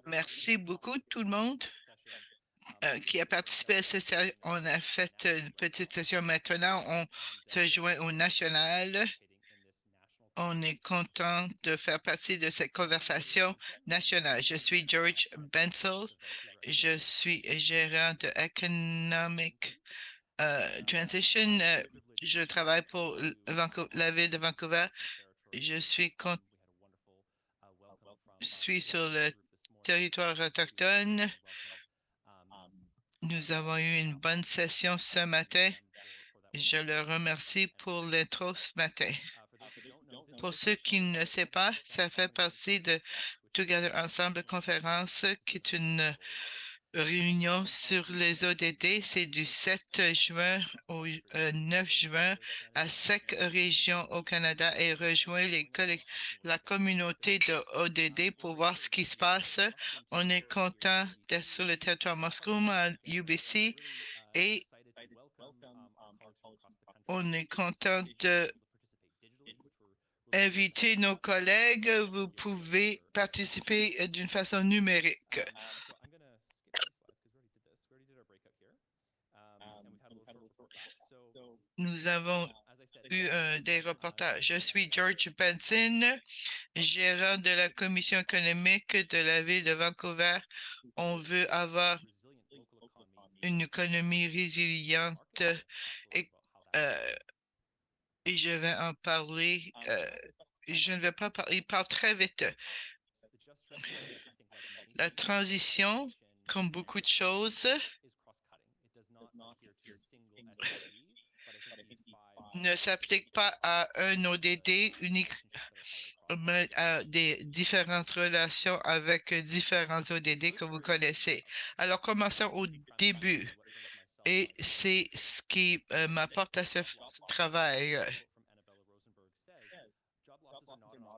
Merci beaucoup tout le monde qui a participé à cette séance. On a fait une petite session maintenant. On se joint au national. On est content de faire partie de cette conversation nationale. Je suis George Bensel. Je suis gérant de Economic Transition. Je travaille pour la ville de Vancouver. Je suis sur le territoire autochtone. Nous avons eu une bonne session ce matin. Je le remercie pour l'intro ce matin. Pour ceux qui ne savent pas, ça fait partie de Together Ensemble conférence, qui est une réunion sur les ODD. C'est du 7 juin au 9 juin à 5 régions au Canada et rejoint la communauté de ODD pour voir ce qui se passe. On est content d'être sur le territoire Musqueam à UBC et on est content de inviter nos collègues. Vous pouvez participer d'une façon numérique. Nous avons eu des reportages. Je suis George Benson, gérant de la Commission économique de la ville de Vancouver. On veut avoir une économie résiliente et, et je vais en parler. Je ne vais pas parler, il parle très vite. La transition, comme beaucoup de choses, ne s'applique pas à un ODD unique, mais à des différentes relations avec différents ODD que vous connaissez. Alors, commençons au début. Et c'est ce qui m'apporte à ce travail.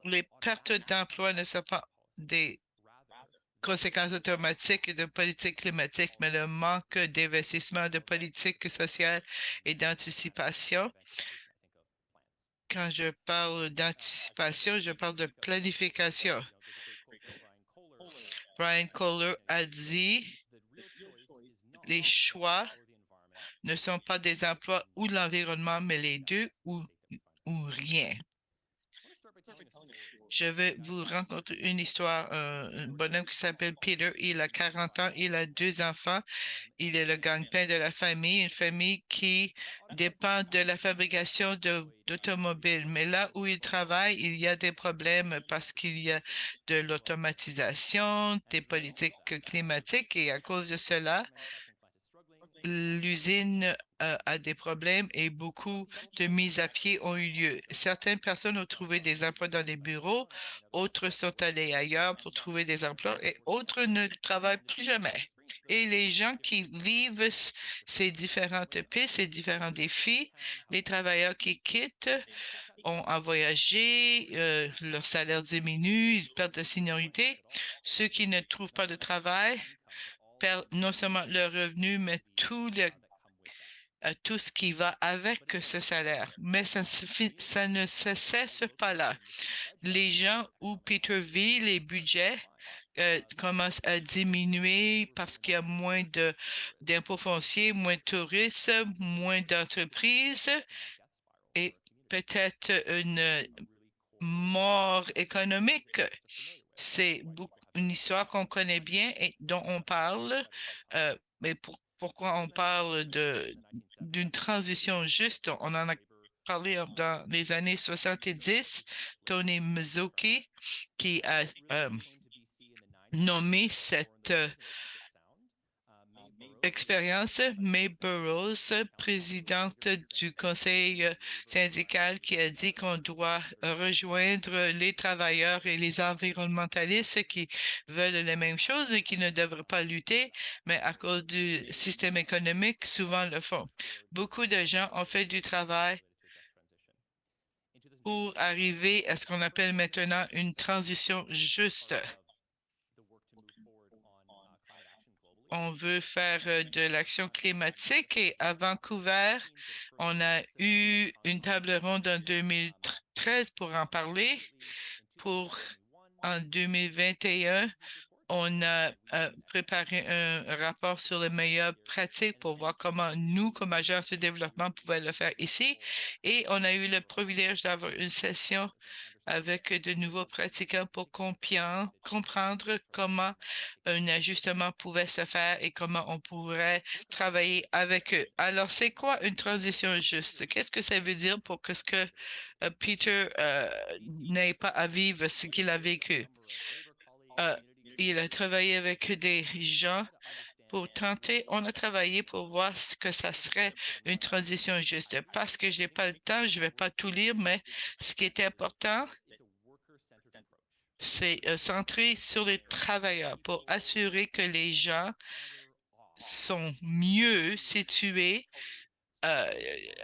Les pertes d'emploi ne sont pas des conséquences automatiques de politique climatique, mais le manque d'investissement de politique sociale et d'anticipation. Quand je parle d'anticipation, je parle de planification. Brian Kohler a dit, les choix ne sont pas des emplois ou l'environnement, mais les deux ou rien. Je vais vous raconter une histoire. Un bonhomme qui s'appelle Peter, il a 40 ans, il a 2 enfants, il est le gagne-pain de la famille, une famille qui dépend de la fabrication d'automobiles. Mais là où il travaille, il y a des problèmes parce qu'il y a de l'automatisation, des politiques climatiques et à cause de cela, l'usine a des problèmes et beaucoup de mises à pied ont eu lieu. Certaines personnes ont trouvé des emplois dans les bureaux, autres sont allés ailleurs pour trouver des emplois et autres ne travaillent plus jamais. Et les gens qui vivent ces différentes pistes, ces différents défis, les travailleurs qui quittent ont à voyager, leur salaire diminue, ils perdent de seniorité. Ceux qui ne trouvent pas de travail perdent non seulement leur revenu, mais tout ce qui va avec ce salaire. Mais ça ne se cesse pas là. Les gens où Peter vit, les budgets commencent à diminuer parce qu'il y a moins d'impôts fonciers, moins de touristes, moins d'entreprises et peut-être une mort économique. C'est une histoire qu'on connaît bien et dont on parle, mais pourquoi on parle d'une transition juste? On en a parlé dans les années 70. Tony Mizuki, qui a nommé cette expérience, May Burroughs, présidente du conseil syndical, qui a dit qu'on doit rejoindre les travailleurs et les environnementalistes qui veulent les mêmes choses et qui ne devraient pas lutter, mais à cause du système économique, souvent le font. Beaucoup de gens ont fait du travail pour arriver à ce qu'on appelle maintenant une transition juste. On veut faire de l'action climatique et à Vancouver, on a eu une table ronde en 2013 pour en parler, pour en 2021, on a préparé un rapport sur les meilleures pratiques pour voir comment nous, comme agence de développement, pouvons le faire ici. Et on a eu le privilège d'avoir une session avec de nouveaux pratiquants pour comprendre comment un ajustement pouvait se faire et comment on pourrait travailler avec eux. Alors, c'est quoi une transition juste? Qu'est-ce que ça veut dire pour que ce que Peter n'ait pas à vivre ce qu'il a vécu? Euh, il a travaillé avec des gens pour tenter, on a travaillé pour voir ce que ça serait une transition juste. Parce que je n'ai pas le temps, je ne vais pas tout lire, mais ce qui est important, c'est centré sur les travailleurs pour assurer que les gens sont mieux situés euh,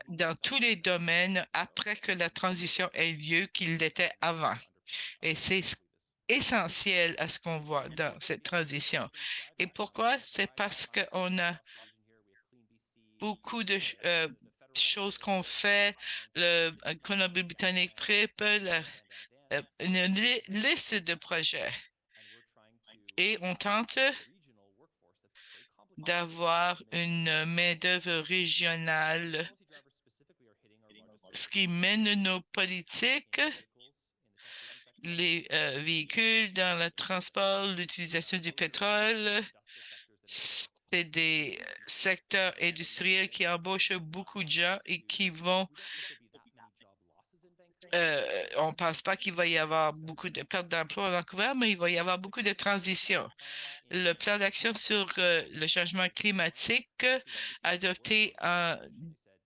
dans tous les domaines après que la transition ait lieu qu'ils l'étaient avant. Et c'est essentiel à ce qu'on voit dans cette transition. Et pourquoi? C'est parce qu'on a beaucoup de choses qu'on fait, le Colombie-Britannique PRIP, une liste de projets. Et on tente d'avoir une main-d'œuvre régionale, ce qui mène nos politiques, les véhicules dans le transport, l'utilisation du pétrole. C'est des secteurs industriels qui embauchent beaucoup de gens et qui vont on ne pense pas qu'il va y avoir beaucoup de pertes d'emplois à Vancouver, mais il va y avoir beaucoup de transitions. Le plan d'action sur le changement climatique adopté en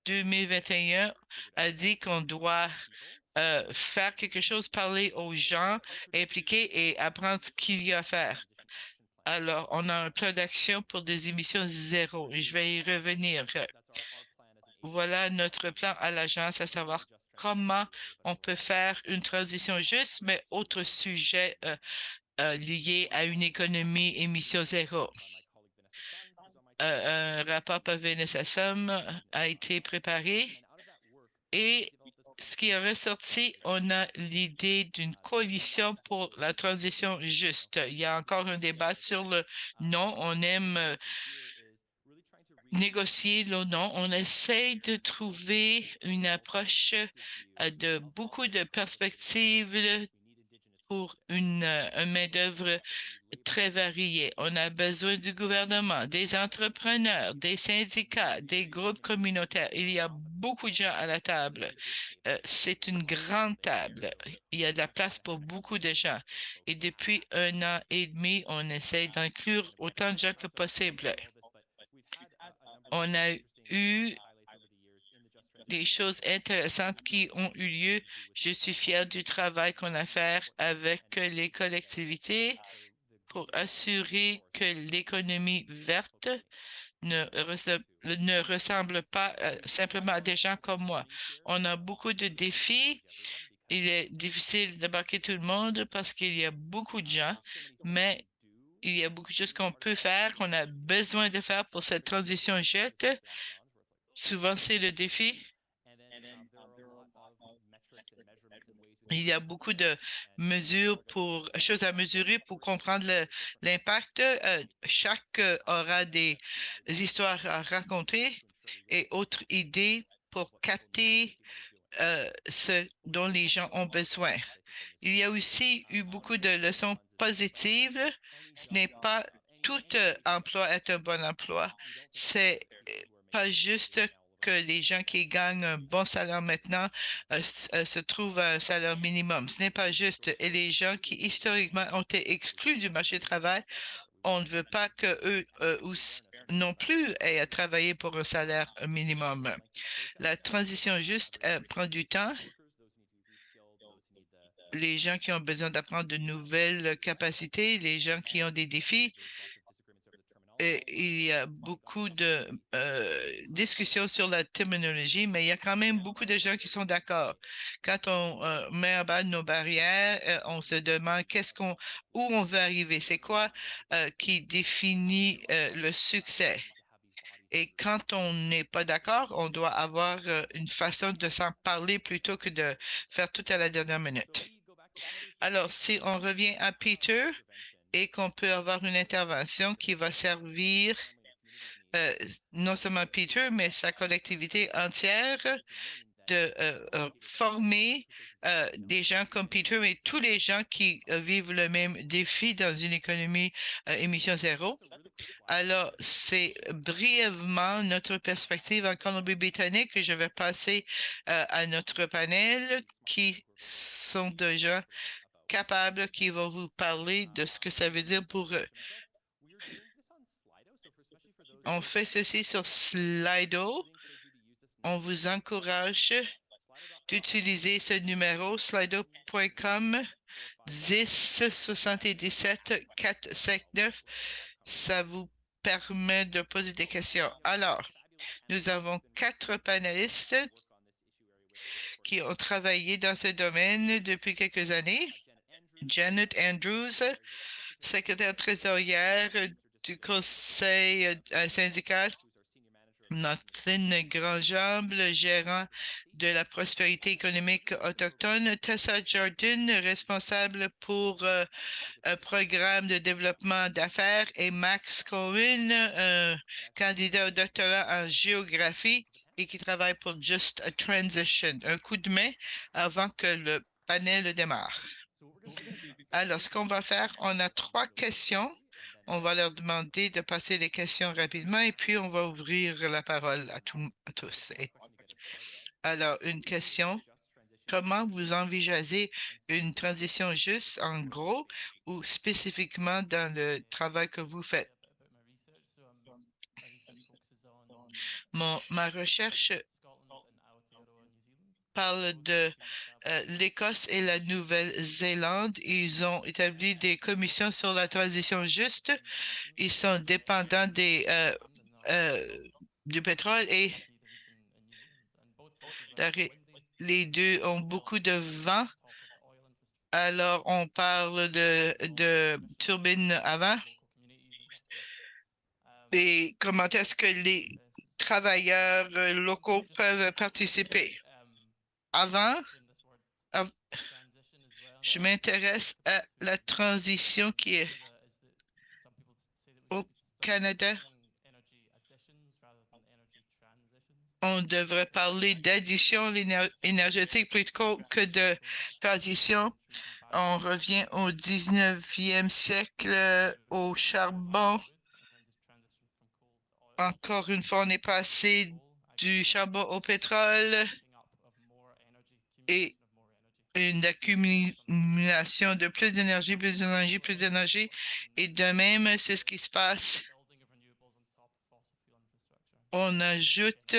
2021 a dit qu'on doit faire quelque chose, parler aux gens, impliquer et apprendre ce qu'il y a à faire. Alors, on a un plan d'action pour des émissions zéro. Je vais y revenir. Voilà notre plan à l'agence, à savoir comment on peut faire une transition juste, mais autre sujet lié à une économie émission zéro. Un rapport par Vanessa Somme a été préparé et ce qui est ressorti, on a l'idée d'une coalition pour la transition juste. Il y a encore un débat sur le nom. On aime négocier le nom. On essaye de trouver une approche de beaucoup de perspectives pour une main-d'œuvre très variée. On a besoin du gouvernement, des entrepreneurs, des syndicats, des groupes communautaires. Il y a beaucoup de gens à la table. C'est une grande table. Il y a de la place pour beaucoup de gens. Et depuis 1 an et demi, on essaie d'inclure autant de gens que possible. On a eu des choses intéressantes qui ont eu lieu. Je suis fière du travail qu'on a fait avec les collectivités pour assurer que l'économie verte ne ressemble pas simplement à des gens comme moi. On a beaucoup de défis. Il est difficile d'embarquer tout le monde parce qu'il y a beaucoup de gens, mais il y a beaucoup de choses qu'on peut faire, qu'on a besoin de faire pour cette transition juste. Souvent, c'est le défi. Il y a beaucoup de choses à mesurer pour comprendre l'impact. Chaque aura des histoires à raconter et autres idées pour capter ce dont les gens ont besoin. Il y a aussi eu beaucoup de leçons positives. Ce n'est pas tout emploi est un bon emploi. C'est pas juste que les gens qui gagnent un bon salaire maintenant se trouvent à un salaire minimum. Ce n'est pas juste. Et les gens qui historiquement ont été exclus du marché du travail, on ne veut pas qu'eux non plus aient à travailler pour un salaire minimum. La transition juste prend du temps. Les gens qui ont besoin d'apprendre de nouvelles capacités, les gens qui ont des défis, et il y a beaucoup de discussions sur la terminologie, mais il y a quand même beaucoup de gens qui sont d'accord. Quand on met en bas nos barrières, on se demande où on veut arriver. C'est quoi qui définit le succès? Et quand on n'est pas d'accord, on doit avoir une façon de s'en parler plutôt que de faire tout à la dernière minute. Alors, si on revient à Peter et qu'on peut avoir une intervention qui va servir non seulement Peter, mais sa collectivité entière de former des gens comme Peter et tous les gens qui vivent le même défi dans une économie émission zéro. Alors, c'est brièvement notre perspective en Colombie-Britannique que je vais passer à notre panel qui sont des gens capables qui vont vous parler de ce que ça veut dire pour eux. On fait ceci sur Slido. On vous encourage d'utiliser ce numéro slido.com 10 77 459. Ça vous permet de poser des questions. Alors, nous avons 4 panélistes qui ont travaillé dans ce domaine depuis quelques années. Janet Andrews, secrétaire trésorière du conseil syndical. Nathan Grandjambe, le gérant de la prospérité économique autochtone. Tessa Jordan, responsable pour un programme de développement d'affaires. Et Max Cohen, candidat au doctorat en géographie et qui travaille pour Just a Transition. Un coup de main avant que le panel démarre. Alors, ce qu'on va faire, on a 3 questions. On va leur demander de passer les questions rapidement et puis on va ouvrir la parole à tous. Alors, une question. Comment vous envisagez une transition juste en gros ou spécifiquement dans le travail que vous faites? Ma recherche parle de l'Écosse et la Nouvelle-Zélande. Ils ont établi des commissions sur la transition juste. Ils sont dépendants du pétrole et les deux ont beaucoup de vent. Alors, on parle de turbines à vent. Et comment est-ce que les travailleurs locaux peuvent participer? Avant, je m'intéresse à la transition qui est au Canada. On devrait parler d'addition énergétique plutôt que de transition. On revient au 19e siècle, au charbon. Encore une fois, on est passé du charbon au pétrole et une accumulation de plus d'énergie, plus d'énergie, plus d'énergie. Et de même, c'est ce qui se passe. On ajoute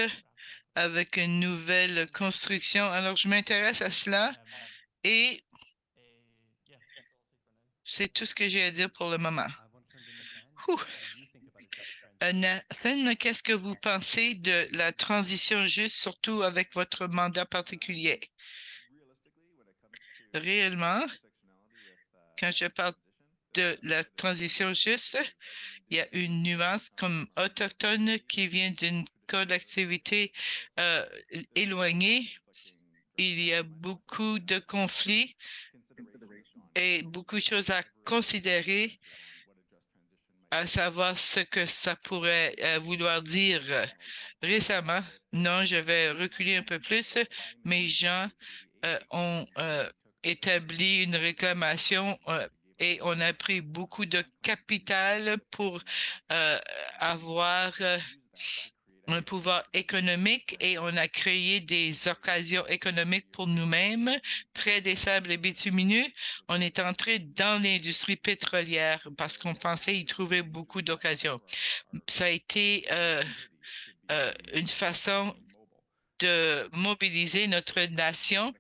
avec une nouvelle construction. Alors, je m'intéresse à cela et c'est tout ce que j'ai à dire pour le moment. Nathan, qu'est-ce que vous pensez de la transition juste, surtout avec votre mandat particulier? Réellement, quand je parle de la transition juste, il y a une nuance comme autochtone qui vient d'une collectivité éloignée. Il y a beaucoup de conflits et beaucoup de choses à considérer, à savoir ce que ça pourrait vouloir dire récemment. Non, je vais reculer un peu plus. Mes gens ont établi une réclamation et on a pris beaucoup de capital pour avoir un pouvoir économique et on a créé des occasions économiques pour nous-mêmes. Près des sables bitumineux, on est entré dans l'industrie pétrolière parce qu'on pensait y trouver beaucoup d'occasions. Ça a été une façon de mobiliser notre nation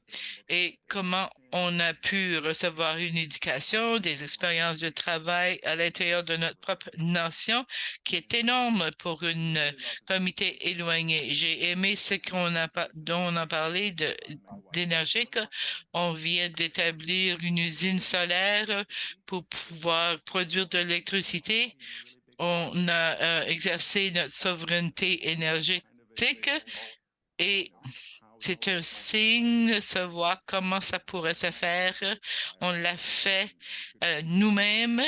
et comment on a pu recevoir une éducation, des expériences de travail à l'intérieur de notre propre nation, qui est énorme pour une comité éloigné. J'ai aimé ce dont on a parlé d'énergique. On vient d'établir une usine solaire pour pouvoir produire de l'électricité. On a exercé notre souveraineté énergétique Et c'est un signe de savoir comment ça pourrait se faire. On l'a fait nous-mêmes.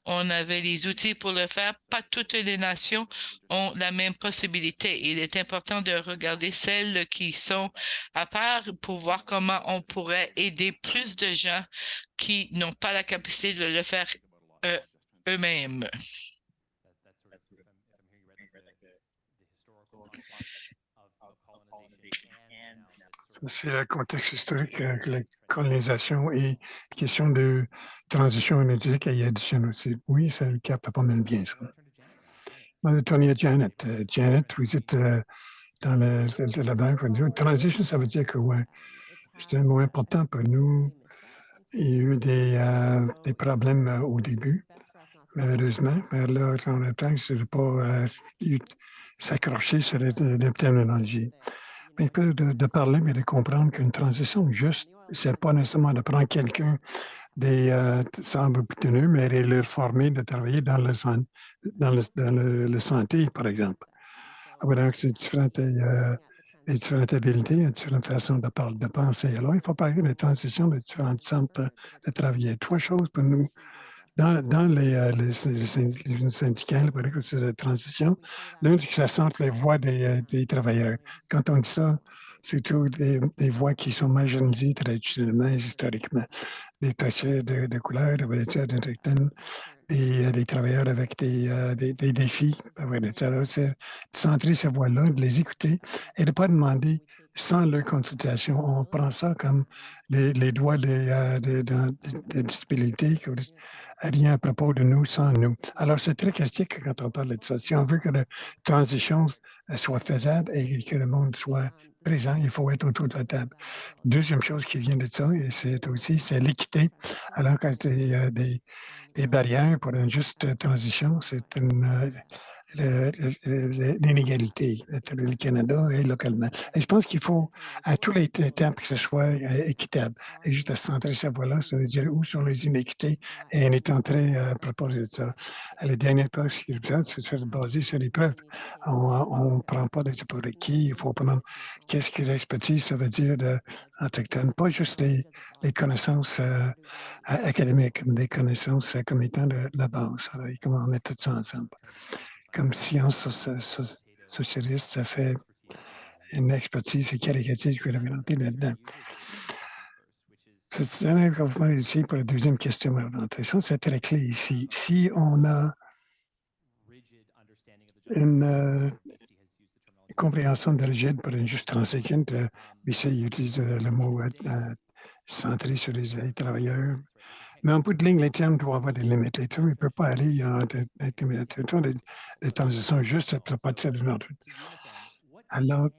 On avait les outils pour le faire. Pas toutes les nations ont la même possibilité. Il est important de regarder celles qui sont à part pour voir comment on pourrait aider plus de gens qui n'ont pas la capacité de le faire euh, eux-mêmes. C'est le contexte historique de la colonisation et question de transition énergétique et additionnelle aussi. Oui, ça capte pas mal bien, ça. On va tourner à Janet. Janet, vous êtes dans la banque. Transition, ça veut dire que ouais, c'est un mot important pour nous. Il y a eu des problèmes au début, malheureusement. Mais là, on attend que ne pas s'accrocher sur la terminologie. Mais de parler, mais de comprendre qu'une transition juste, c'est pas nécessairement de prendre quelqu'un sans obtenir, mais de leur former, de travailler dans le santé, par exemple. Alors, donc, c'est des différentes habiletés, différentes façons de penser. Alors, il faut parler de transition de différentes centres de travail. Trois choses pour nous dans les syndicats, c'est la transition. L'un, c'est que ça sente les voix des travailleurs. Quand on dit ça, c'est surtout des voix qui sont marginalisées traditionnellement, historiquement. Des personnes de couleur, de variété autochtone, des travailleurs avec des défis. Alors, c'est de centrer ces voix-là, de les écouter et de ne pas demander sans leur consultation. On prend ça comme les droits de disponibilité, rien à propos de nous sans nous. Alors, c'est très question quand on parle de ça. Si on veut que la transition soit faisable et que le monde soit présent, il faut être autour de la table. Deuxième chose qui vient de ça, et c'est l'équité. Alors, quand il y a des barrières pour une juste transition, c'est l'inégalité entre le Canada et localement. Et je pense qu'il faut, à tous les temps, que ce soit équitable. Et juste à centrer sa voie-là, ça veut dire où sont les inéquités, et on est en train de proposer ça. Les dernières pages qui c'est basé sur les preuves. On ne prend pas des pour acquis, il faut prendre qu'est-ce que l'expertise, ça veut dire autochtone, pas juste les connaissances académiques, mais des connaissances comme étant de la base. Alors, comment on met tout ça ensemble. Comme science socialiste, ça fait une expertise et qualitative que la volonté là-dedans. C'est un développement ici pour la deuxième question de l'orientation. C'est très clé ici. Si on a une compréhension de rigide pour une juste transition, Bissey utilise le mot centré sur les travailleurs. Mais en bout de ligne, les termes doivent avoir des limites. Les termes, il ne peut pas aller dans des transitions justes, ça ne peut pas être d'une autre. Alors,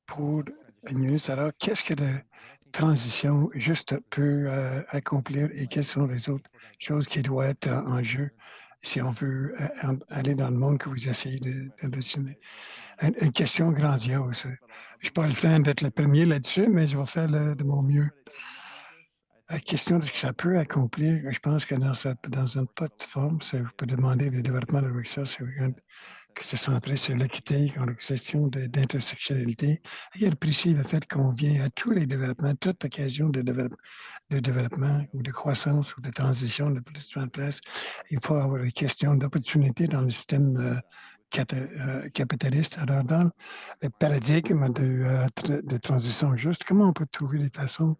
pour une ministre, alors, qu'est-ce que la transition juste peut accomplir et quelles sont les autres choses qui doivent être en jeu si on veut aller dans le monde que vous essayez de dessiner? Une question grandiose. Je n'ai pas le temps d'être le premier là-dessus, mais je vais faire de mon mieux. La question de ce que ça peut accomplir, je pense que dans une plateforme, ça peut demander le développement de ressources que c'est centré sur l'équité, la question d'intersectionnalité. Il y a le précis le fait qu'on vient à tous les développements, toute occasion de développement ou de croissance ou de transition de plus en place. Il faut avoir des questions d'opportunité dans le système capitaliste. Alors, dans le paradigme de transition juste, comment on peut trouver des façons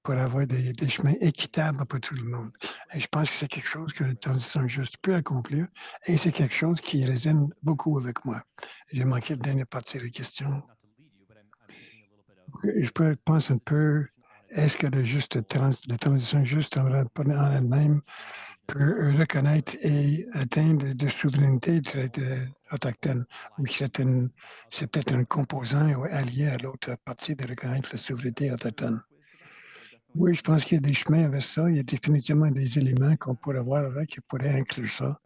pour avoir des chemins équitables pour tout le monde. Et je pense que c'est quelque chose que la transition juste peut accomplir et c'est quelque chose qui résonne beaucoup avec moi. J'ai manqué la dernière partie de la question. Je pense un peu, est-ce que la transition juste en elle-même peut reconnaître et atteindre de souveraineté autochtone, ou c'est peut-être un composant ou allié à l'autre partie de reconnaître la souveraineté autochtone. Oui, je pense qu'il y a des chemins avec ça. Il y a définitivement des éléments qu'on pourrait voir avec qui pourraient inclure ça.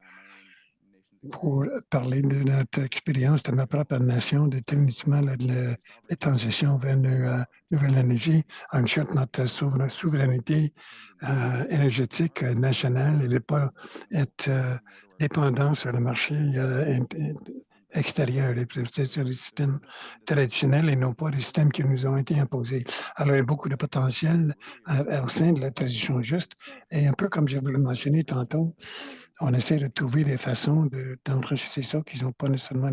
Pour parler de notre expérience de ma propre nation, définitivement la transition vers une nouvelle énergie ensuite notre souveraineté énergétique nationale et de ne pas être dépendant sur le marché extérieurs, c'est des systèmes traditionnels et non pas des systèmes qui nous ont été imposés. Alors, il y a beaucoup de potentiel au sein de la transition juste et un peu comme je vous l'ai mentionné tantôt, on essaie de trouver des façons d'enregistrer ça qui n'ont pas nécessairement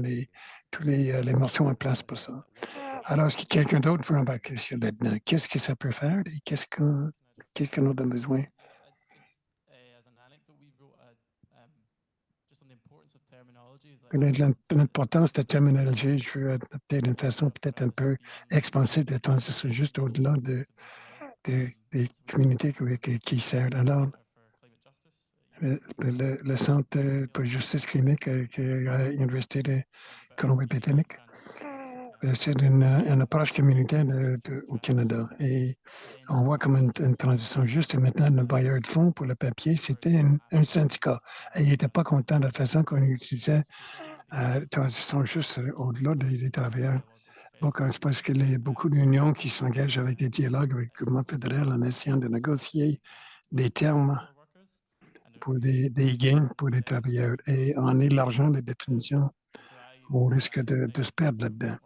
tous les morceaux en place pour ça. Alors, est-ce que quelqu'un d'autre veut embarquer sur là-dedans? Qu'est-ce que ça peut faire et qu'est-ce qu'on a besoin? L'importance de la terminologie, je veux adapter d'une façon peut-être un peu expansive de transition juste au-delà des communautés qui servent. Alors, le Centre pour justice clinique qui est à l'Université de Colombie-Britannique, c'est une approche communautaire au Canada. Et on voit comme une transition juste. Et maintenant, le bailleur de fonds pour le papier, c'était un syndicat. Et il n'était pas content de la façon qu'on utilisait la transition juste au-delà des travailleurs. Donc, je pense qu'il y a beaucoup d'unions qui s'engagent avec des dialogues avec le gouvernement fédéral en essayant de négocier des termes pour des gains pour les travailleurs. Et en élargissant les définitions, on risque de se perdre là-dedans.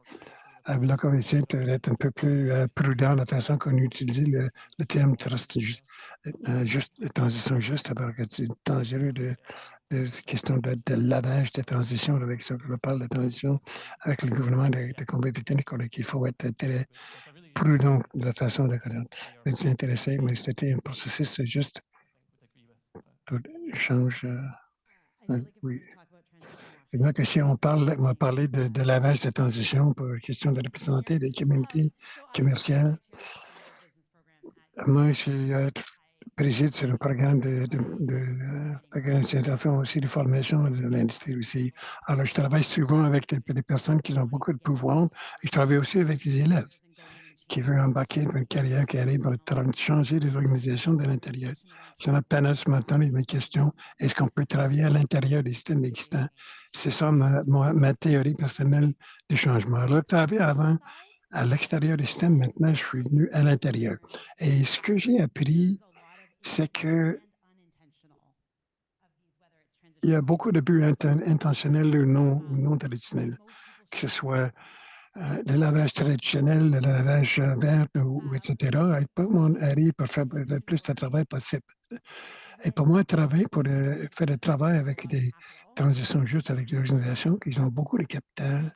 Là, on essaie d'être un peu plus prudent dans la façon qu'on utilise le terme transition juste, parce que c'est dangereux de question de lavage de transition avec ça. Je parle de transition avec le gouvernement de Colombie-Britannique, il faut être très prudent de la façon de être intéressé, mais c'était un processus juste d'échange. Oui. Et donc, si on va parler de lavage de transition pour question de représenter des communautés commerciales. Moi, je préside sur un programme d'organisation aussi de formation de l'industrie aussi. Alors, je travaille souvent avec des personnes qui ont beaucoup de pouvoir. Je travaille aussi avec des élèves qui veulent embarquer dans une carrière qui arrive pour changer les organisations de l'intérieur. Sur notre panel ce matin, il y a une question, est-ce qu'on peut travailler à l'intérieur des systèmes existants? C'est ça ma théorie personnelle du changement. Alors, travailler avant à l'extérieur des systèmes, maintenant, je suis venu à l'intérieur. Et ce que j'ai appris, c'est que il y a beaucoup de buts intentionnels ou non traditionnels, que ce soit le lavage traditionnel, le lavage vert, etc. Et tout le monde arrive pour faire le plus de travail possible. Et pour moi, travailler pour faire le travail avec des transitions justes, avec des organisations qui ont beaucoup de capital,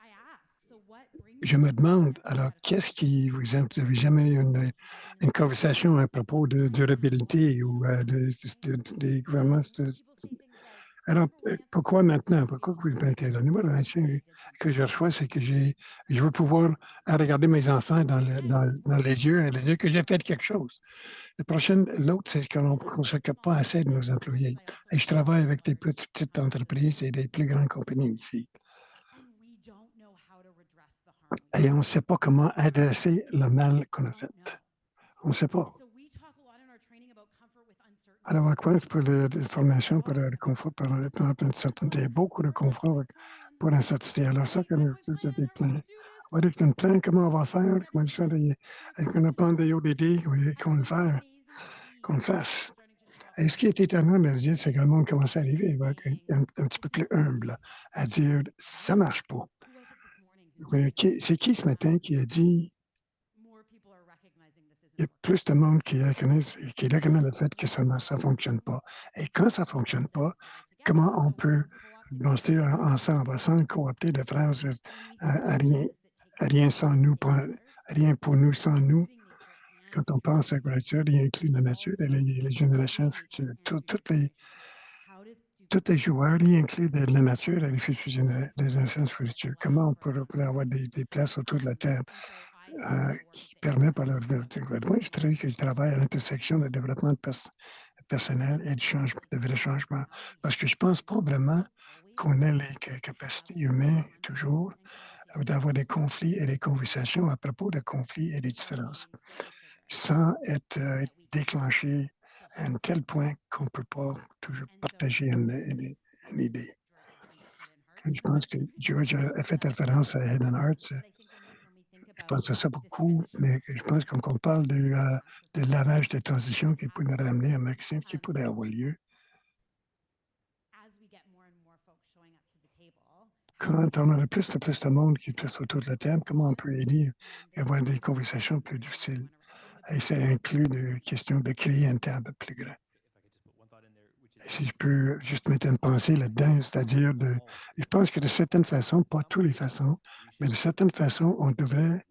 je me demande, alors, qu'est-ce qui vous avez jamais eu une conversation à propos de durabilité ou des gouvernements? Alors, pourquoi maintenant? Pourquoi vous mettez là? Moi, l'information que je reçois, c'est que je veux pouvoir regarder mes enfants dans les yeux que j'ai fait quelque chose. L'autre, c'est qu'on ne s'occupe pas assez de nos employés. Et je travaille avec des petites entreprises et des plus grandes compagnies ici. Et on ne sait pas comment adresser le mal qu'on a fait. On ne sait pas. Alors, à quoi pour la formation, pour le confort, pour l'apprentissage, il y a beaucoup de confort pour l'incertitude. Alors, ça, quand on a des plans, on va dire un plan, comment on va faire, comment ça, avec un plan de ODD, qu'on le fasse. Et ce qui est étonnant de dire, c'est que le monde commence à arriver un petit peu plus humble, à dire, ça ne marche pas. C'est qui ce matin qui a dit, il y a plus de monde qui reconnaît le fait que ça ne fonctionne pas. Et quand ça ne fonctionne pas, comment on peut lancer ensemble, sans coopter de phrases rien sans nous, rien pour nous sans nous. Quand on pense à la nature, il inclut la nature et les générations futures. Tous les joueurs, il inclut de la nature et les générations futures. Comment on pourrait avoir des places autour de la Terre qui permettent par leur moi, je travaille à l'intersection du développement personnel et de vrai changement. Parce que je ne pense pas vraiment qu'on ait les capacités humaines, toujours, d'avoir des conflits et des conversations à propos des conflits et des différences, sans être déclenché à un tel point qu'on ne peut pas toujours partager une idée. Je pense que George a fait référence à Hidden Arts. Je pense à ça beaucoup, mais je pense qu'on parle de lavage de transition qui pourrait ramener un maximum qui pourrait avoir lieu. quand on a plus de monde qui est plus autour de la table, comment on peut aider à avoir des conversations plus difficiles? Et ça inclut des questions de créer une table plus grande. Et si je peux juste mettre une pensée là-dedans, c'est-à-dire je pense que de certaines façons, pas toutes les façons, mais de certaines façons, on devrait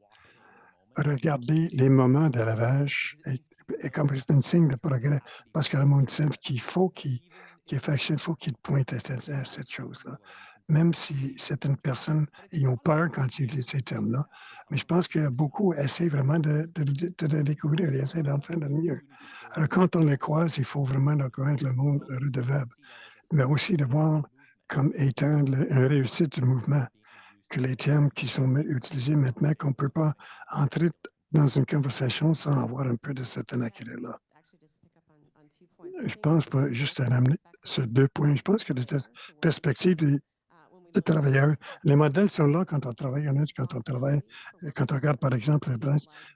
regarder les moments de lavage et comme c'est un signe de progrès, parce que le monde sait qu'il faut qu'il fasse action, il faut qu'il pointe à cette chose-là. Même si certaines personnes y ont peur quand ils utilisent ces termes-là. Mais je pense que beaucoup essaient vraiment de le découvrir et essaient d'en faire de mieux. Alors, quand on les croise, il faut vraiment reconnaître le monde redevable, mais aussi de voir comme étant une réussite du mouvement que les termes qui sont utilisés maintenant, qu'on ne peut pas entrer dans une conversation sans avoir un peu de cet intérêt-là. Je pense pas juste à ramener sur 2 points. Je pense que de cette perspective des travailleurs, les modèles sont là quand on travaille quand on travaille, quand on regarde, par exemple,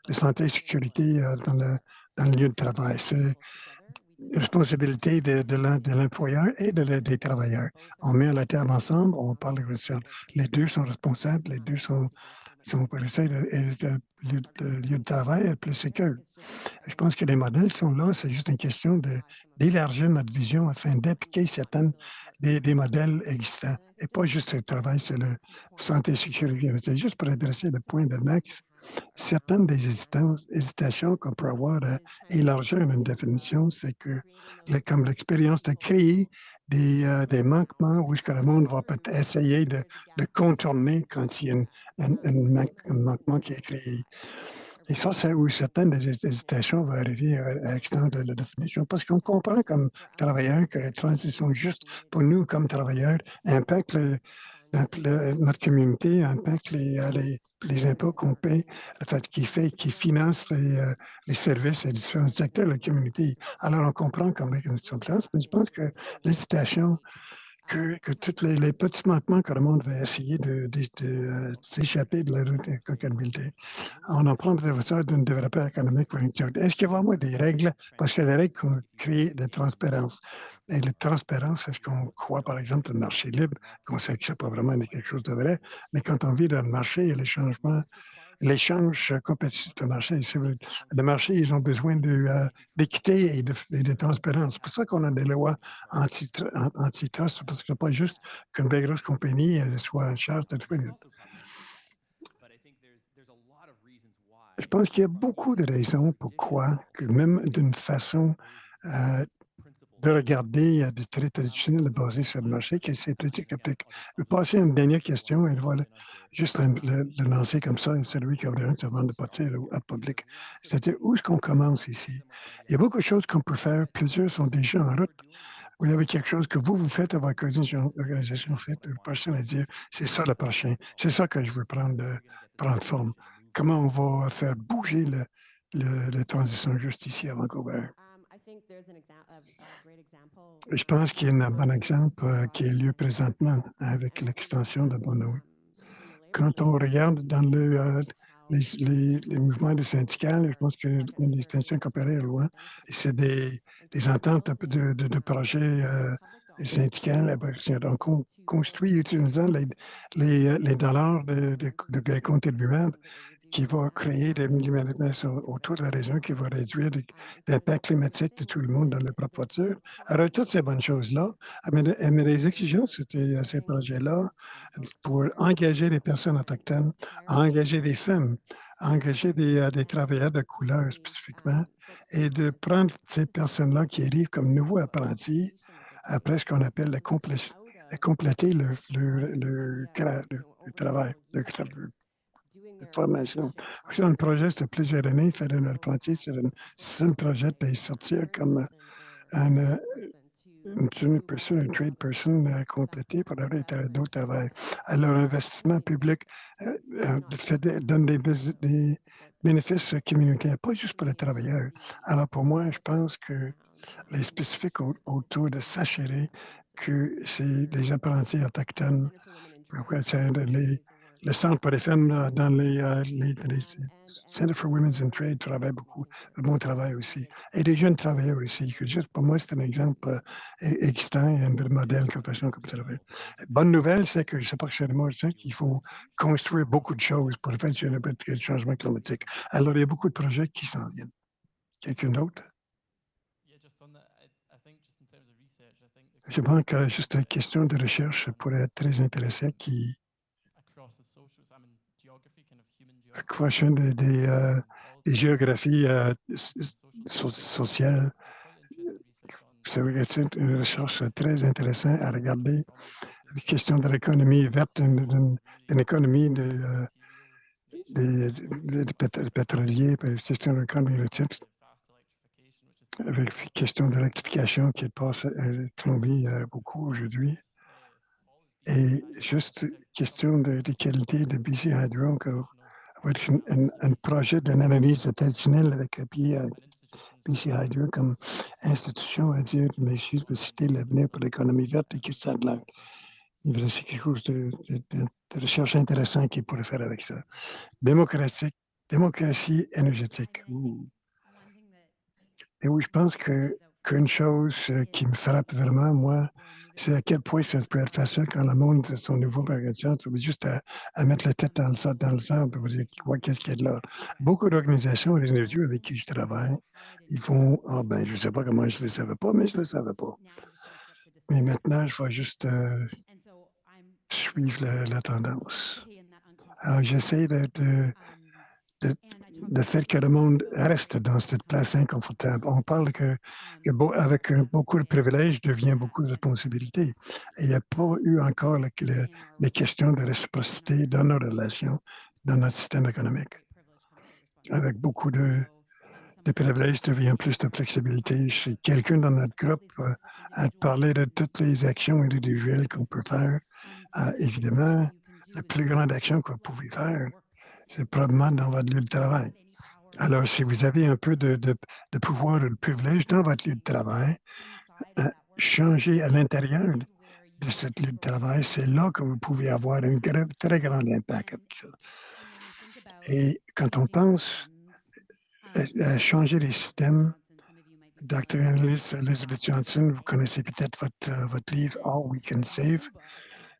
la santé et sécurité dans le lieu de travail. C'est responsabilité de l'employeur et des travailleurs. On met la table ensemble, on parle de ça. Les 2 sont responsables, les 2 sont pour essayer lieu de travail plus sécure. Je pense que les modèles sont là, c'est juste une question d'élargir notre vision afin d'appliquer certaines des modèles existants et pas juste le travail sur le santé et sécurité. C'est juste pour adresser le point de Max, certaines des hésitations qu'on peut avoir à élargir une définition, c'est que, comme l'expérience de créer des manquements où est-ce que le monde va peut-être essayer de contourner quand il y a un manquement qui est créé. Et ça, c'est où certaines des hésitations vont arriver à extendre la définition. Parce qu'on comprend comme travailleurs que la transition juste pour nous comme travailleurs impacte notre communauté, impacte les impôts qu'on paie, le fait qu'ils financent les services et les différents secteurs de la communauté. Alors, on comprend comment ils sont en place, mais je pense que l'hésitation que tous les petits manquements que le monde va essayer de s'échapper de la route de comptabilité. On en prend peut-être ça d'un développeur économique pour une chose. Est-ce qu'il va y avoir des règles? Parce que les règles créent de transparence. Et la transparence, est-ce qu'on croit, par exemple, le marché libre, qu'on sait que ce n'est pas vraiment quelque chose de vrai, mais quand on vit dans le marché, il y a les changements, l'échange compétitif de marché. Le marché, ils ont besoin d'équité et de transparence. C'est pour ça qu'on a des lois antitrust, parce que c'est pas juste qu'une belle grosse compagnie soit en charge de tout. Je pense qu'il y a beaucoup de raisons pourquoi, que même d'une façon euh, de regarder des traits traditionnels basés sur le marché, que ces politiques appliquent. Je vais passer à une dernière question et voilà, juste le lancer comme ça, et celui qui a rien avant de partir à public. C'est-à-dire, où est-ce qu'on commence ici? Il y a beaucoup de choses qu'on peut faire. Plusieurs sont déjà en route. Vous avez quelque chose que vous faites à votre organisation fait, le prochain à dire, c'est ça le prochain. C'est ça que je veux prendre forme. Comment on va faire bouger la transition juste ici à Vancouver? Je pense qu'il y a un bon exemple qui a lieu présentement avec l'extension de Bono. Quand on regarde dans les mouvements de syndicats, je pense que l'extension comparée est loin. C'est des ententes de projets syndicales. Donc, on construit utilisant les dollars de contribuables qui va créer des millimètres autour de la région, qui va réduire l'impact climatique de tout le monde dans leur propre voiture. Alors, toutes ces bonnes choses-là, mais les exigences de ces projets-là pour engager des personnes autochtones, engager des femmes, engager des travailleurs de couleur spécifiquement, et de prendre ces personnes-là qui arrivent comme nouveaux apprentis, après ce qu'on appelle compléter le travail, de formation. C'est un projet de plusieurs années, faire un apprenti, c'est un projet de sortir comme un, une junior person, une trade person complétée pour avoir d'autres travail. Alors, l'investissement public donne des bénéfices communautaires, pas juste pour les travailleurs. Alors, pour moi, je pense que les spécifiques autour de s'assurer que c'est des apprentis autochtones, les le Centre pour les femmes dans les Center for Women's in Trade travaille beaucoup. Le bon travail aussi. Et les jeunes travailleurs aussi. Juste pour moi, c'est un exemple extant et un bel modèle de façon comme travail. Bonne nouvelle, c'est que je ne sais pas que c'est le mot, c'est qu'il faut construire beaucoup de choses pour faire le changement climatique. Alors, il y a beaucoup de projets qui s'en viennent. Quelqu'un d'autre? Je pense que juste une question de recherche pourrait être très intéressante qui question des géographies sociales. C'est une recherche très intéressante à regarder. La question de l'économie verte, d'une économie des pétroliers, la question de l'économie électrique, avec la question de l'électrification qui passe à Colombie beaucoup aujourd'hui. Et juste question de qualité de BC Hydro, avec un projet d'analyse traditionnelle avec BC Hydro comme institution à dire, mais je vais citer l'avenir pour l'économie verte et que ça a de l'air. Il y a quelque chose de recherche intéressant qu'il pourrait faire avec ça. Démocratie énergétique. Et oui, je pense qu'une chose qui me frappe vraiment, moi, c'est à quel point ça peut être facile quand le monde, son nouveau magasin, tu veux juste à mettre la tête dans le sang pour dire qu'est-ce qu'il y a de là. Beaucoup d'organisations, les individus avec qui je travaille, ils font ah ben, je ne sais pas comment je ne le savais pas, mais je ne le savais pas. Mais maintenant, je vais juste suivre la tendance. Alors, j'essaie de faire que le monde reste dans cette place inconfortable. On parle avec beaucoup de privilèges devient beaucoup de responsabilités. Et il n'y a pas eu encore les questions de réciprocité dans nos relations, dans notre système économique. Avec beaucoup de privilèges devient plus de flexibilité. Si quelqu'un dans notre groupe a parlé de toutes les actions individuelles qu'on peut faire, évidemment, la plus grande action que vous pouvez faire, c'est probablement dans votre lieu de travail. Alors, si vous avez un peu de pouvoir ou de privilège dans votre lieu de travail, changez à l'intérieur de ce lieu de travail. C'est là que vous pouvez avoir un très grand impact avec ça. Et quand on pense à changer les systèmes, Dr. Elizabeth Johnson, vous connaissez peut-être votre livre All We Can Save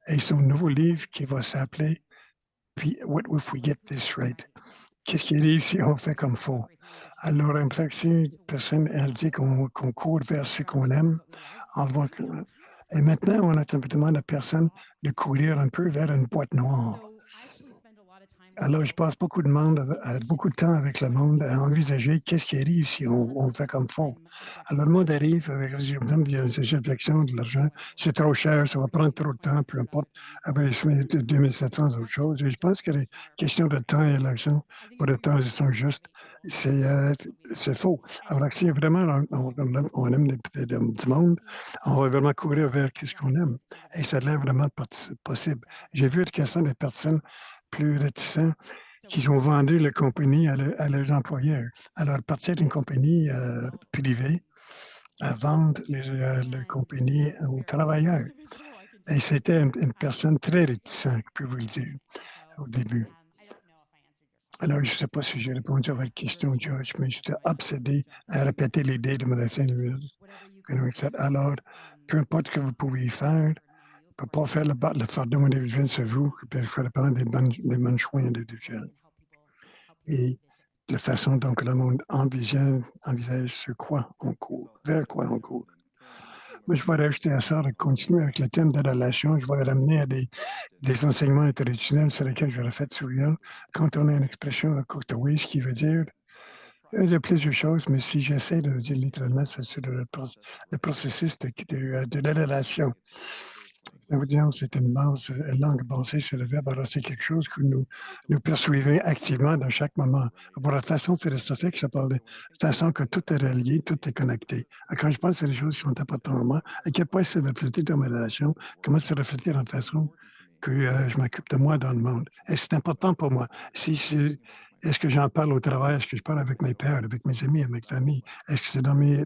et son nouveau livre qui va s'appeler What If We Get This Right? Qu'est-ce qui arrive si on fait comme faux? Alors, une personne, elle dit qu'on court vers ce qu'on aime. Et maintenant, on a demande à personne de courir un peu vers une boîte noire. Alors, je passe beaucoup de temps avec le monde à envisager qu'est-ce qui arrive si on fait comme faux. Alors, le monde arrive avec ces objections de l'argent. C'est trop cher, ça va prendre trop de temps, peu importe. Après, je fais 2700 autres choses. Et je pense que les questions de temps et l'action, pour le temps, sont justes. C'est faux. Alors, si vraiment on aime du monde, on va vraiment courir vers ce qu'on aime. Et ça l'est vraiment possible. J'ai vu une question des personnes plus réticents qui ont vendu la compagnie à leurs employeurs. Alors, partir d'une compagnie privée à vendre la compagnie aux travailleurs. Et c'était une personne très réticente, je peux vous le dire, au début. Alors, je ne sais pas si j'ai répondu à votre question, George, mais j'étais obsédé à répéter l'idée de Médecins Louise. Alors, peu importe ce que vous pouvez faire, ne peut pas faire le fardeau individuel sur vous, il faut prendre des bons choix individuels. Et la façon dont le monde envisage ce quoi on court, vers quoi on court. Moi, je vais rajouter à ça, de continuer avec le thème de la relation. Je vais le ramener à des enseignements traditionnels sur lesquels je fait sourire. Quand on a une expression de Courtois, ce qui veut dire il y a plusieurs choses, mais si j'essaie de le dire littéralement, c'est sur le processus de la relation. Ça veut dire c'est une langue basée sur le verbe. Alors, c'est quelque chose que nous poursuivons activement dans chaque moment. Pour la façon philosophique, ça parle de façon que tout est relié, tout est connecté. Quand je pense à des choses qui sont importantes pour moi, à quel point c'est reflété dans ma relation, comment c'est reflété dans la façon que je m'occupe de moi dans le monde. Et c'est important pour moi. Est-ce que j'en parle au travail? Est-ce que je parle avec mes pairs, avec mes amis, avec ma famille? Est-ce que c'est dans mes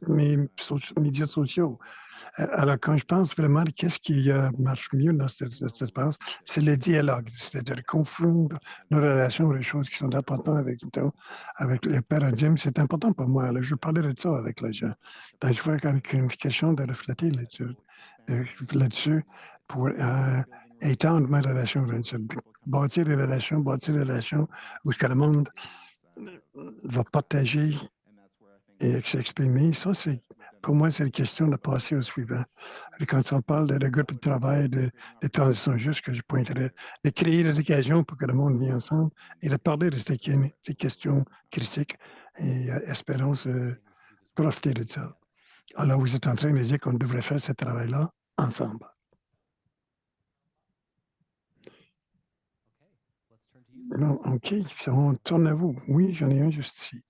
médias sociaux? Alors, quand je pense vraiment de qu'est-ce qui marche mieux dans cet espace, c'est le dialogue, c'est-à-dire confondre nos relations aux choses qui sont importantes avec les paradigmes. C'est important pour moi. Alors, je parlais de ça avec les gens. Donc, je vois qu'avec une question de refléter là-dessus pour étendre ma relation, là-dessus, bâtir des relations où ce que le monde va partager et s'exprimer. Ça, c'est pour moi, c'est une question de passer au suivant. Et quand on parle de groupe de travail, de transition juste, que je pointerais, de créer des occasions pour que le monde vienne ensemble et de parler de ces questions critiques et espérons profiter de ça. Alors, vous êtes en train de dire qu'on devrait faire ce travail-là ensemble. Non, OK, on tourne à vous. Oui, j'en ai un juste ici.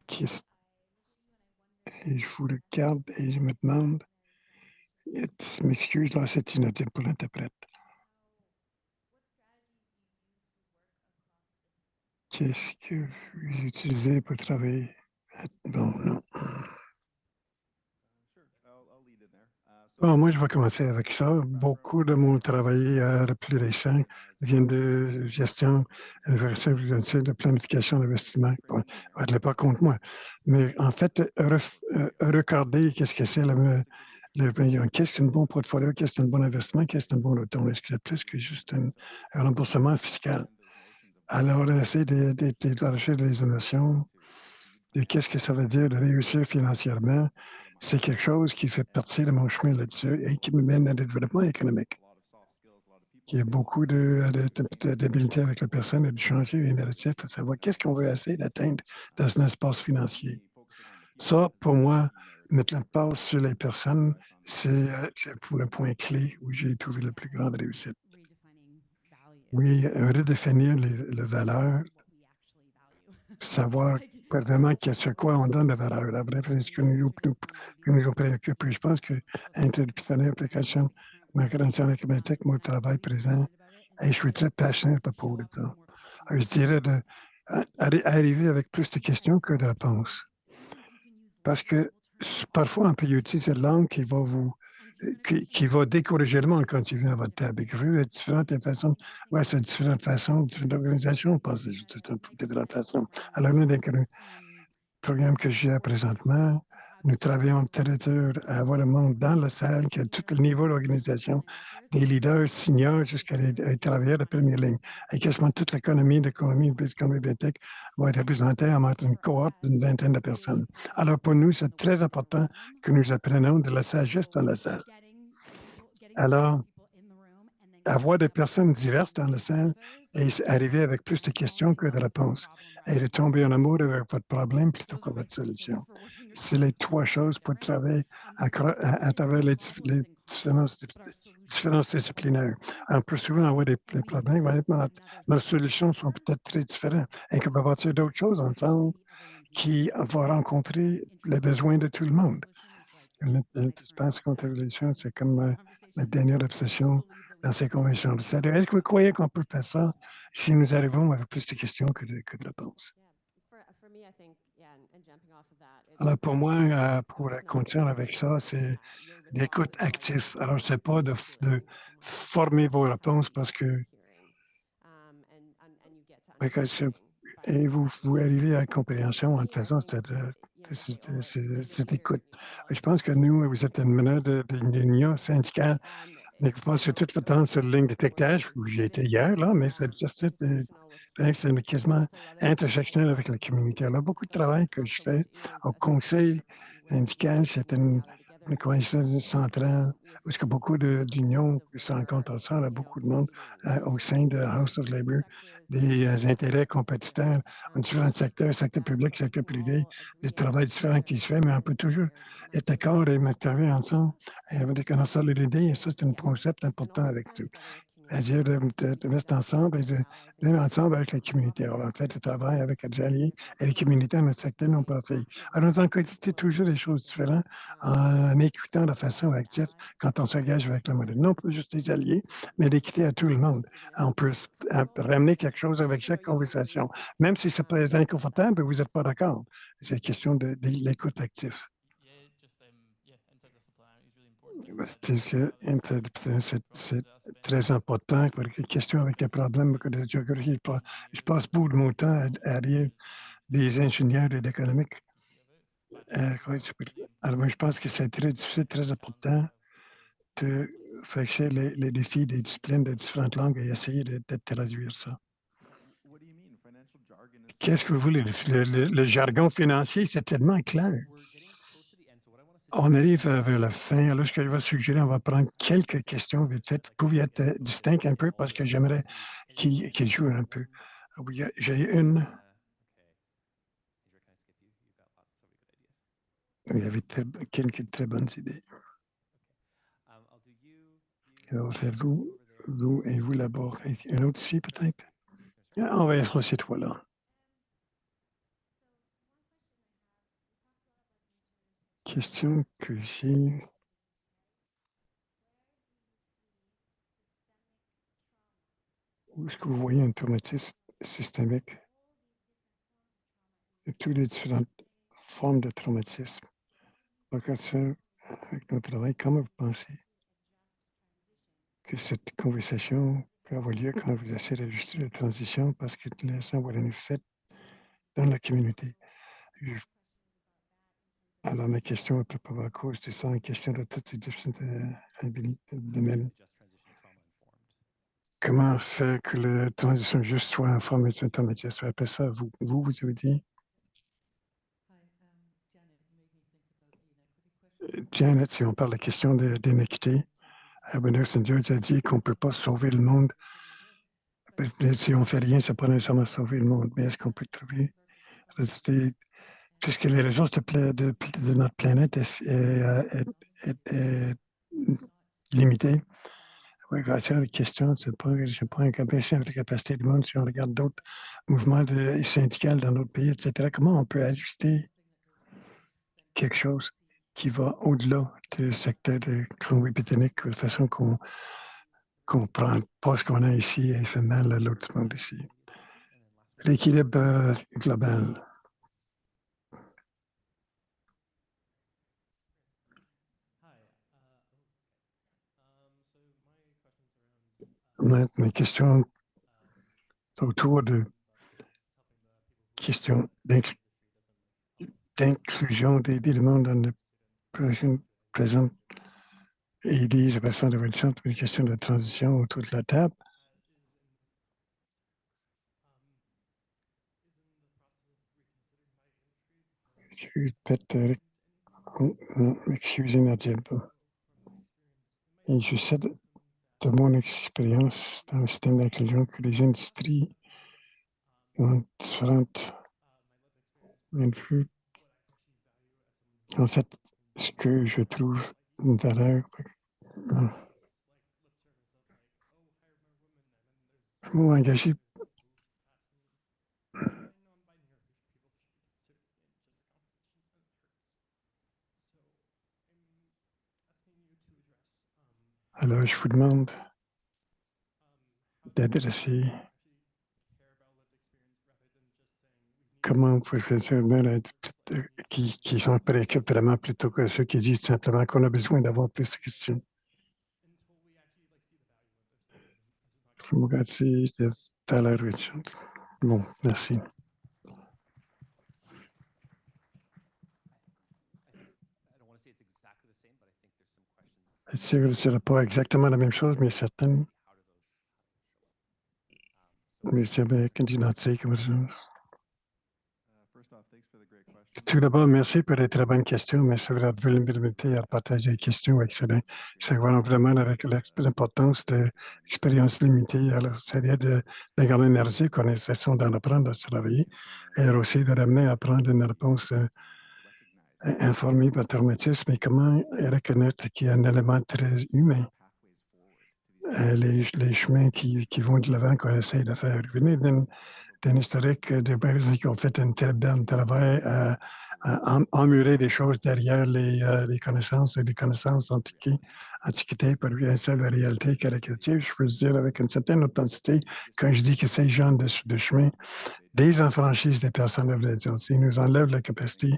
Qu'est-ce- Et je vous regarde et je me demande, je m'excuse, là, c'est inaudible pour l'interprète. Qu'est-ce que vous utilisez pour travailler? Non, non. Bon, moi, je vais commencer avec ça. Beaucoup de mon travail le plus récent vient de gestion, de planification d'investissement. Bon, ne pas contre moi. Mais en fait, regarder qu'est-ce que c'est qu'est-ce qu'un bon portfolio, qu'est-ce qu'un bon investissement, qu'est-ce qu'un bon retour. Est-ce que c'est plus que juste un remboursement fiscal? Alors, essayer d'arracher des émotions, de qu'est-ce que ça veut dire de réussir financièrement, c'est quelque chose qui fait partie de mon chemin là-dessus et qui me mène à le développement économique. Il y a beaucoup d'habilité avec la personne et de changer les narratifs, de savoir qu'est-ce qu'on veut essayer d'atteindre dans un espace financier. Ça, pour moi, mettre la part sur les personnes, c'est pour le point clé où j'ai trouvé la plus grande réussite. Oui, redéfinir les valeurs, savoir vraiment sur quoi on donne la valeur. La vraie ce que nous préoccupe. Je pense que interdisciplinaire, application, ma création mathématique, mon travail présent, et je suis très passionné à propos de ça. Je dirais arriver avec plus de questions que de réponses. Parce que parfois, on peut utiliser cette langue qui va décourager le monde quand il vient à votre table. Il y a différentes façons, ouais, c'est différentes façons, différentes organisations pensent de différentes façons. Alors, nous, dans le programme que j'ai présentement, nous travaillons territoire à avoir le monde dans la salle, qui a tout le niveau d'organisation, des leaders seniors jusqu'à les travailleurs de première ligne. Et quasiment toute l'économie de Biscayne Bibliothèque va être représentée en entre une cohorte d'une vingtaine de personnes. Alors pour nous, c'est très important que nous apprenions de la sagesse dans la salle. Alors, avoir des personnes diverses dans la salle et arriver avec plus de questions que de réponses et de tomber en amour avec votre problème plutôt que votre solution. C'est les trois choses pour travailler à travers les différences disciplinaires. On peut souvent avoir des problèmes, honnêtement, nos solutions sont peut-être très différentes et qu'on peut bâtir d'autres choses ensemble qui vont rencontrer les besoins de tout le monde. L'espace contre l'évolution, c'est comme ma dernière obsession dans ces conventions. C'est-à-dire, est-ce que vous croyez qu'on peut faire ça si nous arrivons avec plus de questions que de réponses? Alors, pour moi, pour continuer avec ça, c'est l'écoute active. Alors, c'est pas de former vos réponses parce que et vous arrivez à la compréhension en faisant cette écoute. Je pense que nous, vous êtes une meneur d'union syndicale. Donc, vous passez tout le temps sur la ligne de détectage, où j'ai été hier, là, mais c'est juste, c'est quasiment intersectionnel avec la communauté. Alors, beaucoup de travail que je fais au conseil syndical, c'est une coïncidence centrale, où il y a beaucoup d'unions qui se rencontrent ensemble, beaucoup de monde au sein de House of Labour, des intérêts compétiteurs en différents secteurs, secteur public, secteur privé, des travails différents qui se font, mais on peut toujours être d'accord et travailler ensemble avec une solidité, et ça, c'est un concept important avec tout. c'est-à-dire de mettre ensemble et de venir ensemble avec la communauté. Alors, en fait, le travail avec les alliés et les communautés dans notre secteur non profit. Alors, on quantité toujours des choses différentes en écoutant de façon active quand on s'engage avec le modèle. Non pas juste les alliés, mais d'écouter à tout le monde. On peut ramener quelque chose avec chaque conversation. Même si c'est pas inconfortable, vous n'êtes pas d'accord. C'est question de l'écoute active. C'est très important pour les questions avec les problèmes de géographie. Je passe beaucoup de mon temps à lire des ingénieurs et d'économique. Alors, moi, je pense que c'est très difficile, très important de fixer les défis des disciplines de différentes langues et essayer de traduire ça. Qu'est-ce que vous voulez? Le jargon financier, c'est tellement clair. On arrive vers la fin. Alors, ce que je vais suggérer, on va prendre quelques questions vite fait. Vous pouvez être distinct un peu parce que j'aimerais qu'il joue un peu. Oui, j'ai une. Il y avait quelques très bonnes idées. On va faire vous et vous là-bas. Un autre ici, peut-être? On va être ces trois-là. Question que j'ai. Où est-ce que vous voyez un traumatisme systémique de toutes les différentes formes de traumatisme? Regarde ça avec notre travail. Comment vous pensez que cette conversation peut avoir lieu quand vous essayez d'ajuster la transition parce que l'instant, voilà, nous faites dans la communauté? Alors, ma question ne peut pas avoir cause de ça, une question de toutes ces différentes domaines. Comment faire que la transition juste soit informée sur automatique? Soit après ça, vous avez dit? Janet, si on parle de la question d'inéquité, Nelson George a dit qu'on ne peut pas sauver le monde. Si on ne fait rien, ça ne peut pas nécessairement sauver le monde. Mais est-ce qu'on peut trouver puisque les ressources de notre planète est limitées? Oui, grâce à la question, c'est pas un capacité avec la capacité du monde. Si on regarde d'autres mouvements syndicaux dans d'autres pays, etc., comment on peut ajuster quelque chose qui va au-delà du secteur de Colombie-Britannique de façon qu'on ne prend pas ce qu'on a ici et se mêle à l'autre monde ici? L'équilibre global. Mes questions autour de questions d'inclusion d'aider le monde dans le présent et des façons de réduction pour les questions de transition autour de la table. Excusez Nadia. Et je sais de mon expérience dans le système d'inclusion que les industries ont différentes points de vue. En fait, ce que je trouve une valeur, je m'engager. Alors, je vous demande d'adresser comment vous pouvez faire qui s'en préoccupent vraiment plutôt que ceux qui disent simplement qu'on a besoin d'avoir plus de questions. Je vous remercie de tout à l'heure, Richard. Bon, merci. Ce ne sera pas exactement la même chose, mais certaines. Mais c'est bien candidaté comme ça. Tout d'abord, merci pour les très bonnes questions. Merci de votre vulnérabilité à partager les questions. Excellent. Ça va vraiment avec l'importance de l'expérience limitée. Alors, c'est-à-dire de garder l'énergie, connaissance d'en apprendre à travailler et aussi de ramener à prendre une réponse informée par traumatisme et comment reconnaître qu'il y a un élément très humain les chemins qui vont de l'avant qu'on essaie de faire. Vous venez d'un historique de personnes qui ont fait un très bon travail à emmurer des choses derrière les connaissances et les connaissances antiquité pour une seule réalité caractéristique. Je peux dire avec une certaine authenticité quand je dis que ces gens de chemin désenfranchissent des personnes de l'intelligence. Ils nous enlèvent la capacité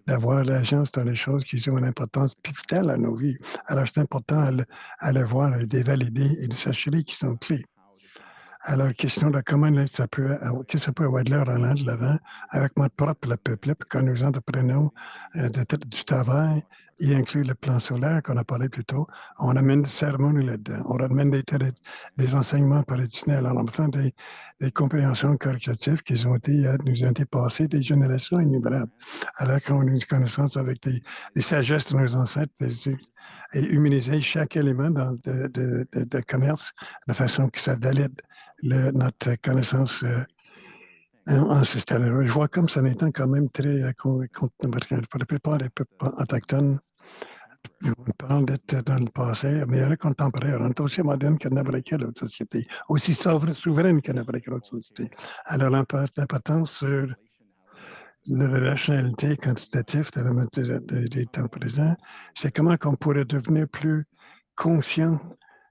d'avoir l'agence dans les choses qui ont une importance vitale à nos vies. Alors, c'est important à le voir, et de valider et de s'assurer qu'ils sont clés. Alors, question de comment que ça peut avoir de l'air en allant de l'avant avec notre propre peuple, puis quand nous entreprenons du travail, y inclut le plan solaire qu'on a parlé plus tôt, on amène des cérémonies là-dedans, on amène des enseignements traditionnels, on amène des compréhensions correctives qui nous ont été passées des générations innombrables. Alors qu'on a une connaissance avec des sagesses de nos ancêtres, et humaniser chaque élément de commerce de façon que ça valide notre connaissance ancestrale. Je vois comme ça en étant quand même très pour la plupart des peuples autochtones. On parle d'être dans le passé, mais il y en a contemporains. On est aussi moderne que n'importe quelle autre société, aussi souveraine que n'importe quelle autre société. Alors, l'importance sur la rationalité quantitative des temps présents, c'est comment on pourrait devenir plus conscient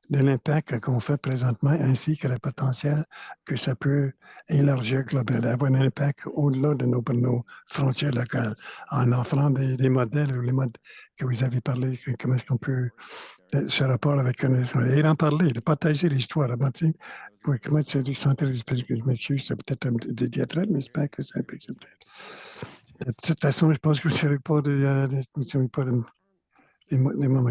de l'impact qu'on fait présentement, ainsi que le potentiel que ça peut élargir globalement, avoir un impact au-delà de nos frontières locales, en offrant des modèles ou les modes que vous avez parlé, comment est-ce qu'on peut, ce rapport avec et en parler, de partager l'histoire. Comment tu as senti, parce que je m'excuse, c'est peut-être des diatribes, mais j'espère que c'est un peu accepté. De toute façon, je pense que c'est pas des moments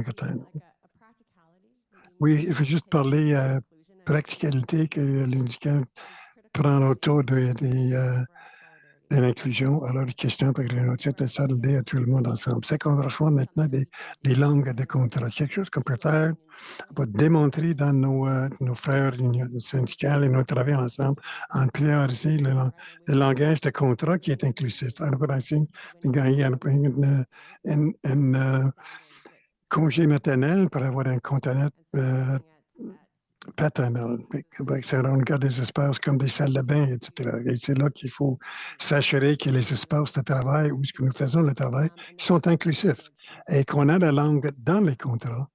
Oui, je veux juste parler practicalité que l'UNICAN prend autour de l'inclusion. Alors, les questions pour de s'aider à tout le monde ensemble. C'est qu'on reçoit maintenant des langues de contrat. Quelque chose qu'on peut faire pour démontrer dans nos frères syndicales et nos travail ensemble en prioriser le langage de contrat qui est inclusif. Alors, pour essayer de gagner un congé maternel pour avoir un contenant paternel. On regarde des espaces comme des salles de bain, etc. Et c'est là qu'il faut s'assurer que les espaces de travail où ce que nous faisons le travail sont inclusifs et qu'on a la langue dans les contrats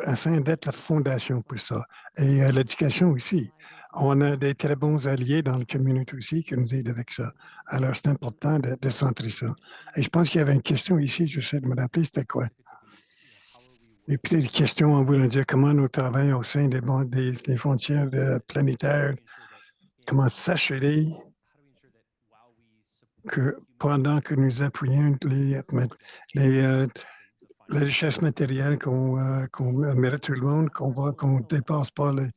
afin d'être la fondation pour ça. Et l'éducation aussi. On a des très bons alliés dans le communauté aussi qui nous aident avec ça. Alors, c'est important de centrer ça. Et je pense qu'il y avait une question ici, je sais de me rappeler, c'était quoi? Et puis, les questions en voulant dire comment nous travaillons au sein des frontières planétaires, comment s'assurer que pendant que nous appuyons la richesse matérielle qu'on mérite tout le monde, qu'on ne dépasse pas le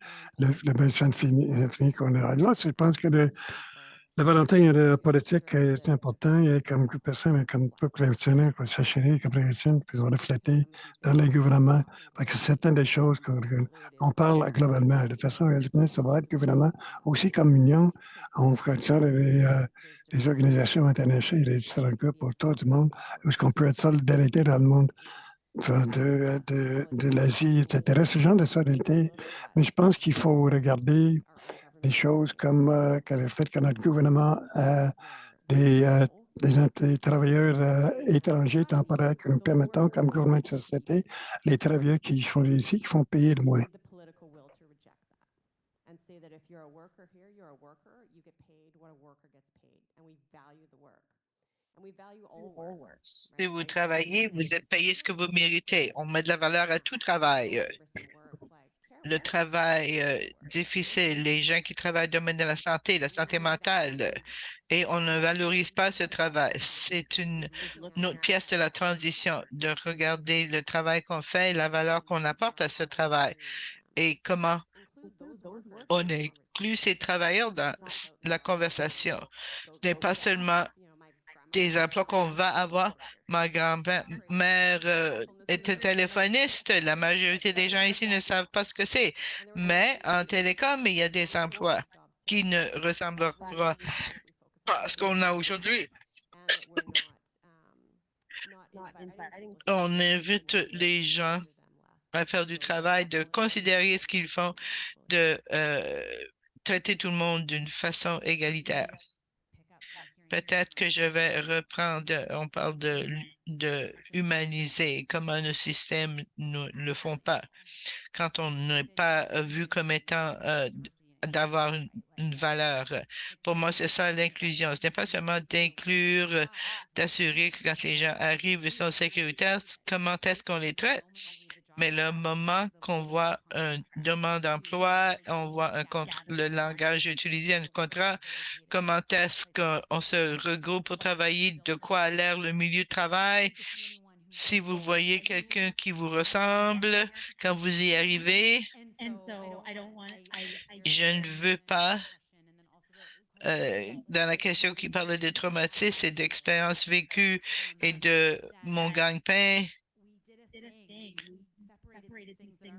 bassin fini qu'on a. Là, je pense que la volonté politique est importante et comme personne, comme peuple révolutionnaire, comme s'assurer comme révolution, puis on refléter dans les gouvernements. Parce que c'est des choses qu'on parle globalement. De toute façon, ça va être gouvernement aussi comme union. On fera ça des organisations internationales, des différents groupes pour tout le monde, où est-ce qu'on peut être solidarité dans le monde de l'Asie, etc. Ce genre de solidarité. Mais je pense qu'il faut regarder des choses comme le fait que notre gouvernement a des travailleurs étrangers temporaires que nous permettons, comme gouvernement de société, les travailleurs qui sont ici, qui font payer le moins. Si vous travaillez, vous êtes payé ce que vous méritez. On met de la valeur à tout travail. Le travail difficile, les gens qui travaillent dans le domaine de la santé mentale, et on ne valorise pas ce travail. C'est une autre pièce de la transition, de regarder le travail qu'on fait et la valeur qu'on apporte à ce travail et comment on inclut ces travailleurs dans la conversation. Ce n'est pas seulement des emplois qu'on va avoir. Ma grand-mère était téléphoniste. La majorité des gens ici ne savent pas ce que c'est. Mais en télécom, il y a des emplois qui ne ressembleront pas à ce qu'on a aujourd'hui. On invite les gens à faire du travail, de considérer ce qu'ils font, de traiter tout le monde d'une façon égalitaire. Peut-être que je vais reprendre, on parle de humaniser, comment nos systèmes ne le font pas. Quand on n'est pas vu comme étant d'avoir une valeur. Pour moi, c'est ça l'inclusion. Ce n'est pas seulement d'inclure, d'assurer que quand les gens arrivent, ils sont sécuritaires, comment est-ce qu'on les traite? Mais le moment qu'on voit une demande d'emploi, on voit le langage utilisé, un contrat, comment est-ce qu'on se regroupe pour travailler, de quoi a l'air le milieu de travail. Si vous voyez quelqu'un qui vous ressemble quand vous y arrivez, je ne veux pas, dans la question qui parlait de traumatisme et d'expériences vécues et de mon gagne-pain,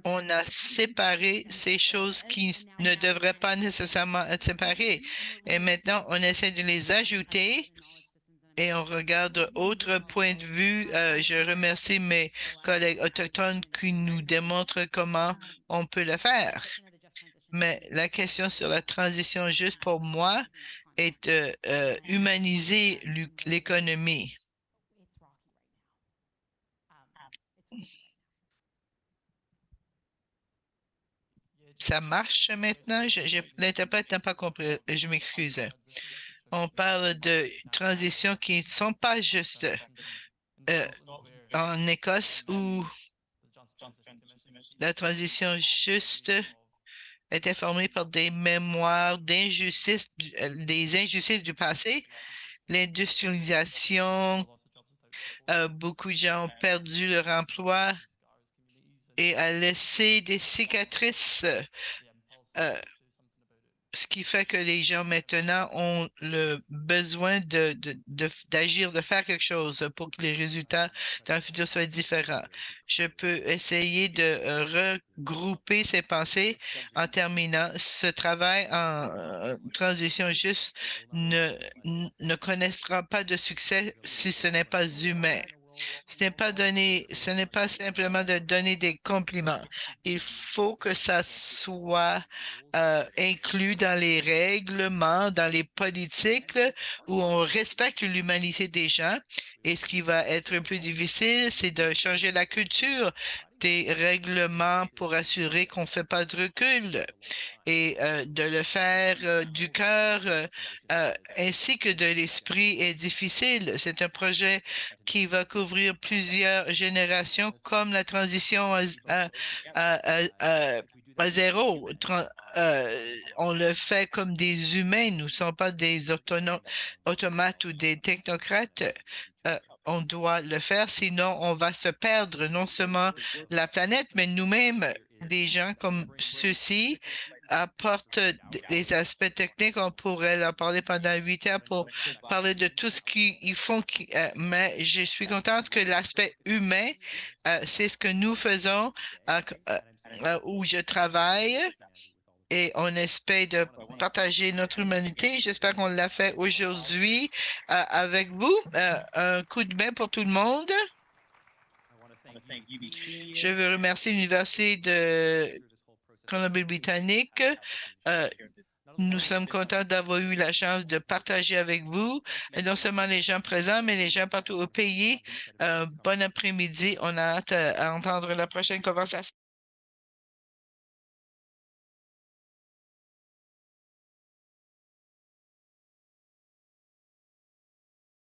on a séparé ces choses qui ne devraient pas nécessairement être séparées. Et maintenant, on essaie de les ajouter et on regarde autre point de vue. Je remercie mes collègues autochtones qui nous démontrent comment on peut le faire. Mais la question sur la transition juste pour moi est de humaniser l'économie. Ça marche maintenant? L'interprète n'a pas compris. Je m'excuse. On parle de transitions qui ne sont pas justes. En Écosse, où la transition juste était formée par des mémoires d'injustices, des injustices du passé, l'industrialisation, beaucoup de gens ont perdu leur emploi et a laissé des cicatrices, ce qui fait que les gens maintenant ont le besoin d'agir, de faire quelque chose pour que les résultats dans le futur soient différents. Je peux essayer de regrouper ces pensées en terminant. Ce travail en transition juste ne connaîtra pas de succès si ce n'est pas humain. Ce n'est pas simplement de donner des compliments. Il faut que ça soit inclus dans les règlements, dans les politiques où on respecte l'humanité des gens. Et ce qui va être un peu difficile, c'est de changer la culture des règlements pour assurer qu'on ne fait pas de recul et de le faire du cœur ainsi que de l'esprit est difficile. C'est un projet qui va couvrir plusieurs générations comme la transition à zéro. On le fait comme des humains, nous ne sommes pas des automates ou des technocrates. On doit le faire, sinon on va se perdre non seulement la planète, mais nous-mêmes, des gens comme ceux-ci apportent les aspects techniques. On pourrait leur parler pendant 8 heures pour parler de tout ce qu'ils font. Mais je suis contente que l'aspect humain, c'est ce que nous faisons où je travaille. Et on espère de partager notre humanité. J'espère qu'on l'a fait aujourd'hui avec vous. Un coup de main pour tout le monde. Je veux remercier l'Université de Colombie-Britannique. Nous sommes contents d'avoir eu la chance de partager avec vous, et non seulement les gens présents, mais les gens partout au pays. Bon après-midi. On a hâte à entendre la prochaine conversation.